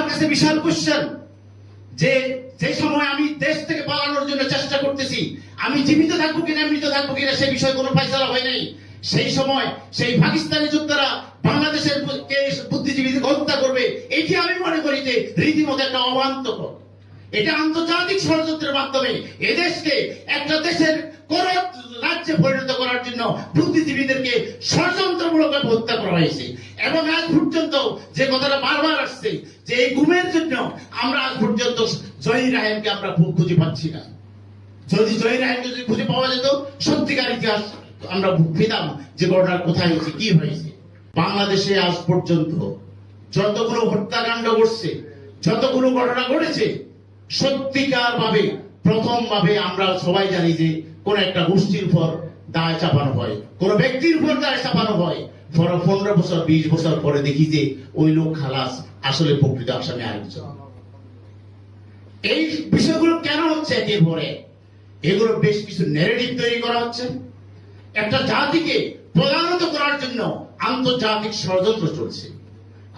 কাছে বিশাল কোশ্চেন যে সময় আমি দেশ থেকে পালানোর জন্য চেষ্টা করতেছি, আমি জীবিত থাকবো কিনা মৃত থাকবো কিনা সে বিষয়ে কোনো ফয়সালা হয় নাই। সেই সময় সেই পাকিস্তানি যোদ্ধারা বাংলাদেশের বুদ্ধিজীবীদের হত্যা করবে, এটি আমি মনে করি যে রীতিমতো একটা অবান্তর। এটা আন্তর্জাতিক ষড়যন্ত্রের মাধ্যমে এদেশকে একটা দেশের রাজ্যে পরিণত করার জন্য বুদ্ধিজীবীদেরকে ষড়যন্ত্রমূলকভাবে হত্যা করা হয়েছে। এবং আজ পর্যন্ত যে কথাটা বারবার আসছে যে এই গুমের জন্য আমরা আজ পর্যন্ত জহির রায়হানকে আমরা খুঁজে পাচ্ছি না। যদি জহির রায়হানকে যদি খুঁজে পাওয়া যেত, সত্যিকার ইতিহাস আমরা পেতাম যে ঘটনা কোথায় হয়েছে, কি হয়েছে। বাংলাদেশে আজ পর্যন্ত যতগুলো হত্যাকাণ্ড ঘটছে, যতগুলো ঘটনা ঘটেছে, সত্যিকার ভাবে প্রথম ভাবে আমরা সবাই জানি যে কোন একটা গোষ্ঠীর উপর দায় চাপানো হয়, কোন ব্যক্তির উপর দায় চাপানো হয়। 15 বছর 20 বছর পরে দেখি যে ওই লোক খালাস, আসলে প্রকৃত আসামি আরেকজন। এই বিষয়গুলো কেন হচ্ছে? একের পরে এগুলো বেশ কিছু ন্যারেটিভ তৈরি করা হচ্ছে। একটা জাতিকে প্রধানত করার জন্য আন্তর্জাতিক ষড়যন্ত্র চলছে।